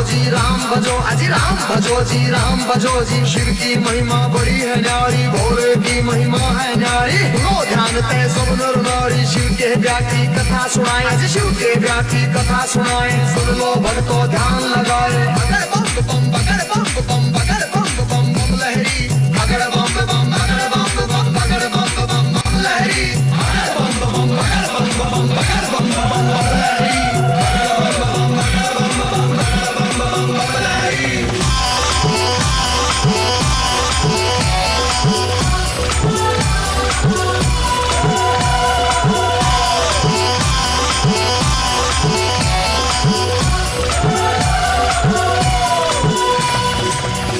जी राम भजो, अजी राम भजो जी, राम भजो जी। शिव की महिमा बड़ी है न्यारी, भोले की महिमा है न्यारी। लो ध्यान ते सब नर नारी, शिव के ब्याह की कथा सुनाए, आज शिव के ब्याह की कथा सुनाए। सुन लो भक्तों ध्यान लगाए। बगड़ बम बम बगड़ बम बम बगड़ बम बम बम लहरी, बगड़ बम बम बगड़ बम बम बगड़ बम बम बम लहरी, बगड़ बम बम बगड़ बम बम बगड़ बम बम लहरी।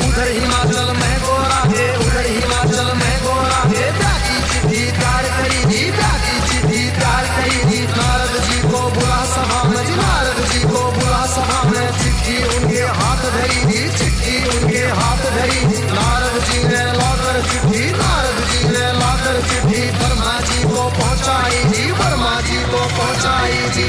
उधर हिमाचल में गोरा है, उधर हिमाचल में गोरा है। ब्याह की चिट्ठी तैयार करी थी, ब्याह की चिट्ठी तैयार करी थी। नारद जी को बुला सभा में, नारद जी को बुला सभा में। चिट्ठी उनके हाथ धरी थी, चिट्ठी उनके हाथ धरी थी। नारद जी ने लाकर चिट्ठी, नारद जी ने लाकर चिट्ठी वर्मा जी को पहुंचाई थी, वर्मा जी को पहुंचाई थी।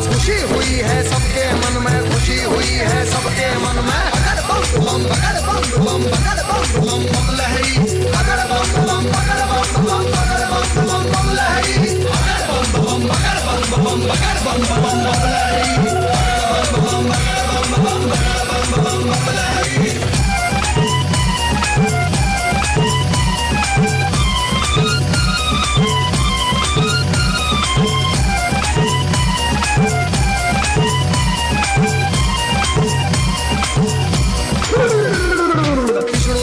खुशी हुई है सबके मन में, खुशी हुई है सबके मन में। बगड़ बम बम बगड़ बम बम बगड़ बम बम बम लहरी, बगड़ बम बम बगड़ बम बम बगड़ बम बम बम लहरी, बगड़ बम बम बगड़ बम बम बगड़ बम बम बम लहरी, बगड़ बम बम बगड़ बम बम बम बम लहरी।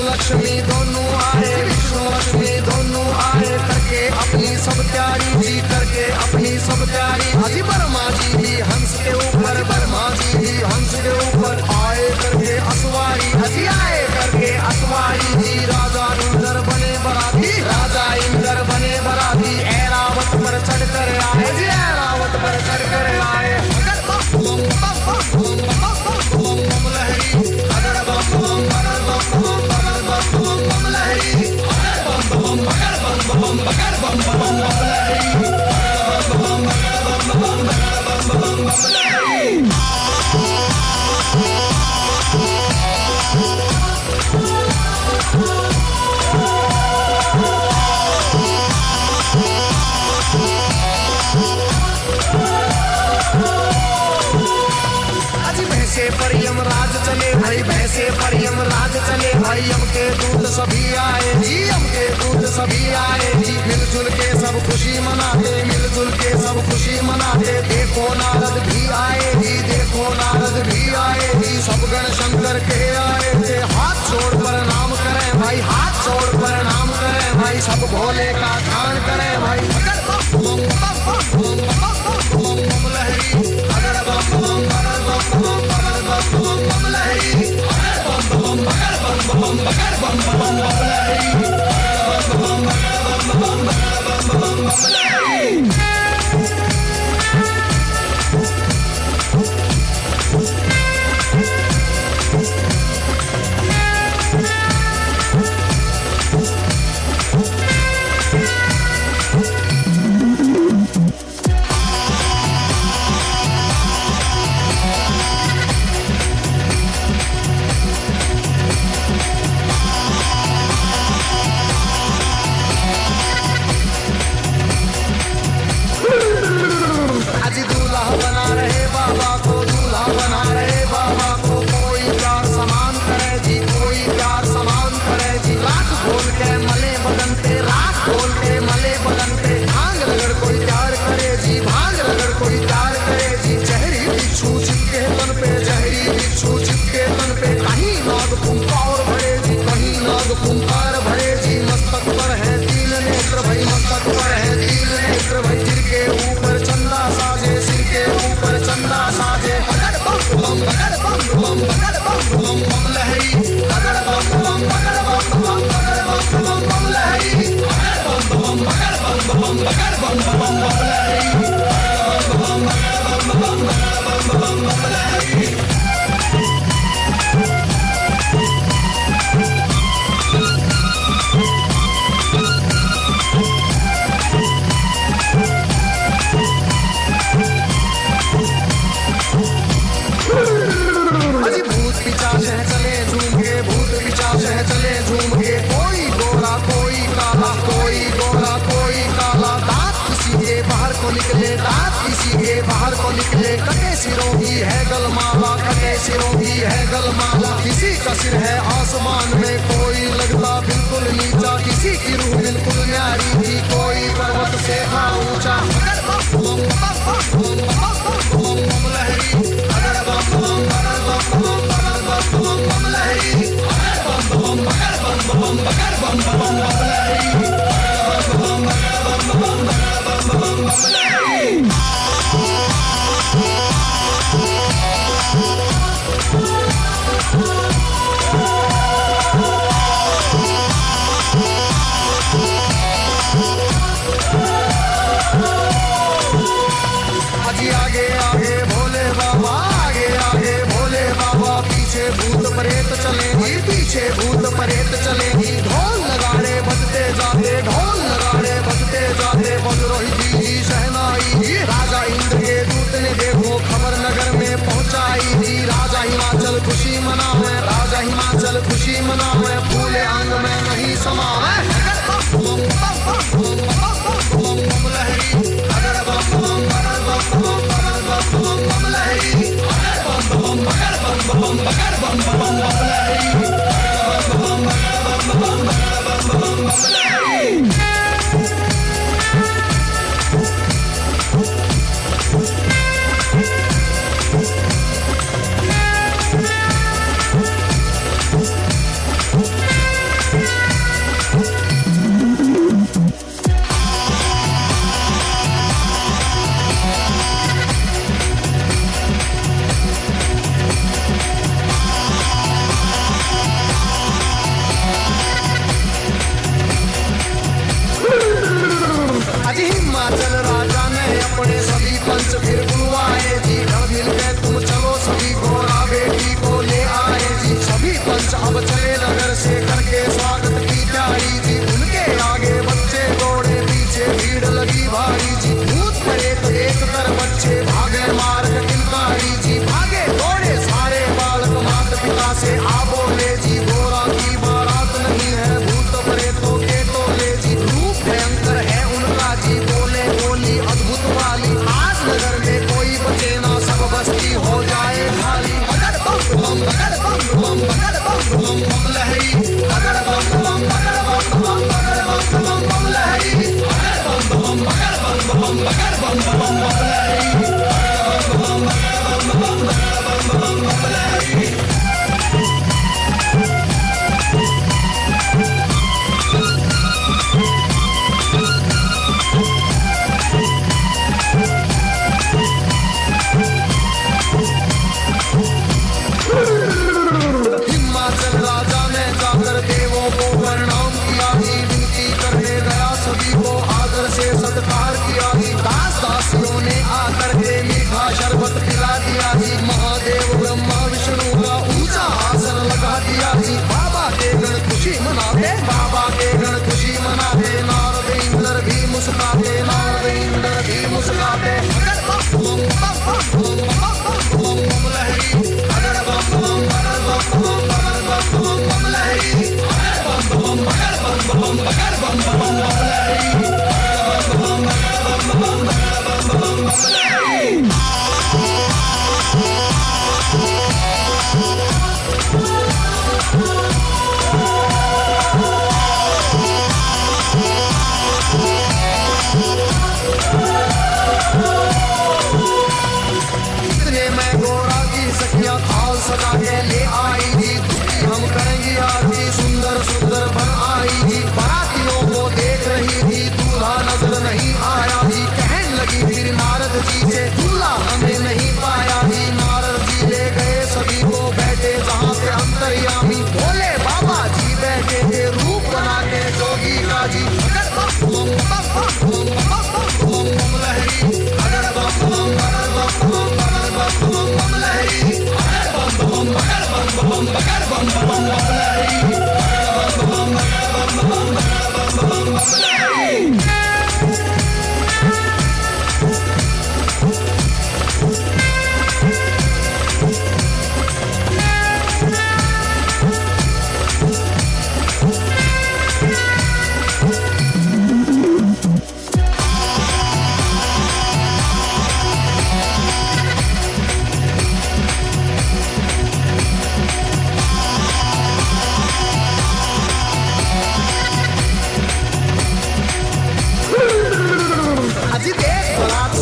लक्ष्मी दोनों आए, विष्णु लक्ष्मी दोनों आए, करके अपनी सब तैयारी जी, करके अपनी सब तैयारी। अजी वर्मा जी भी हंस के ऊपर, वर्मा जी भी हंस के ऊपर आए करके असवारी, अजी आए करके असवारी जी। राजा इंद्र बने बराती, राजा इंद्र बने बराती। ऐरावत पर चढ़ कर आए जी, ऐरावत पर चढ़ कर आए। भैंसे पर यमराज चले भाई, भैंसे पर यमराज चले भाई। यम के दूत सभी आए जी, यम के दूत सभी आए जी। मिलजुल के सब खुशी मनाते, मिलजुल के सब खुशी मनाते। देखो नारद भी आए जी, देखो नारद भी आए जी। सब गण शंकर के आए थे, हाथ छोड़ प्रणाम करें भाई, हाथ छोड़ प्रणाम करें भाई। सब भोले का ध्यान करें भाई। बम बगड़ बम बम लहरी बगड़ बम बम बगड़ बम बम बगड़ बम बम लहरी बगड़ बम बगड़ बम बगड़ बम बम लहरी बम बगड़ बम लहरी। चले झूम के भूत पिशाच है चले झूम के कोई गोरा कोई काला कोई गोरा कोई काला दांत किसी के बाहर को निकले दांत किसी के बाहर को निकले कटे सिरों की है गलमाला कटे सिरों की है गलमाला किसी का सिर है आसमान में कोई लगता बिल्कुल नीचा किसी की रूह बिल्कुल न्यारी थी कोई पर्वत से हाँ ऊंचा लहरी अगर बम बम बम लहरी बम बम बगड़ बम बम लहरी बम लहरी। आगे आगे भोले बाबा आगे आगे भोले बाबा पीछे भूत प्रेत चलेंगी पीछे भूत प्रेत चलेंगी ढोल नगाड़े बजते जाते ढोल नगाड़े बजते जाते बज रही थी शहनाई राजा इंद्र के दूत ने देखो खबर नगर में पहुंचाई थी राजा हिमाचल खुशी मनावे राजा हिमाचल खुशी मनावे फूले अंग में नहीं समावे लहरी अगर बम बम लहरी बम बगड़ बम बम लहरी बम लहरी। अंतर्यामी भोले बाबा जी बैठे थे रूप बना के जोगी का जी। अगर बम बम बम बम बम बम बम लहरी, अगर बम बम अगर बम बम अगर बम बम बम लहरी, अगर बम बम अगर बम बम अगर बम बम बम लहरी, अगर बम बम अगर बम बम अगर बम बम बम लहरी।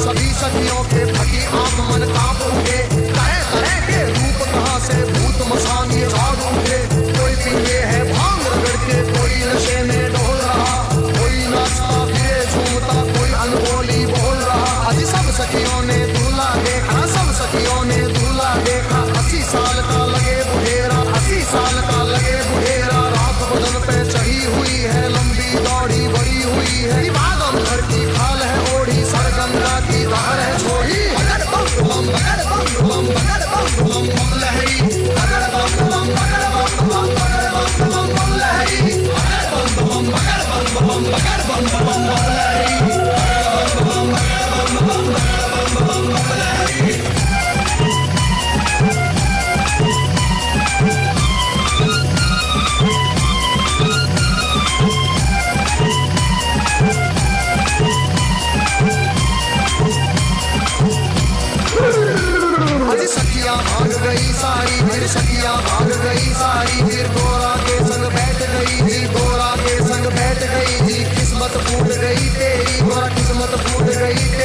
सभी सखियों के फटी आंख मन कांप उठे, तरह तरह के रूप कहां से भूत मसान ये झाड़ उठे। कोई पीते है भांग रगड़ के, कोई नशे में डोल रहा, कोई नाचता फिरे झूमता, कोई अनहोली बोल रहा। आज सब सखियों ने दूल्हा देखा, सब सखियों ने दूल्हा देखा। 80 साल का लगे बुढ़ेरा, 80 साल का लगे बुढ़ेरा। रात बदन पे चढ़ी हुई है, लंबी दाढ़ी बड़ी हुई है। बादम घर की खाल है ओढ़ी, सर गंगा की धार है छोड़ी। अगर बम बम अगर बम बम अगर बम बम बम लहरी, अगर बम बम अगर बम बम अगर बम बम बम लहरी, अगर बम बम अगर बम बम अगर बम बम बम लहरी, अगर बम बम अगर बम बम अगर बम बम लहरी। सखियां भाग गई सारी, फिर सखियां भाग गई सारी। फिर गोरा के संग बैठ गई थी, गोरा के संग बैठ गई थी। किस्मत फूट गई तेरी, गोरा किस्मत फूट गई तेरी।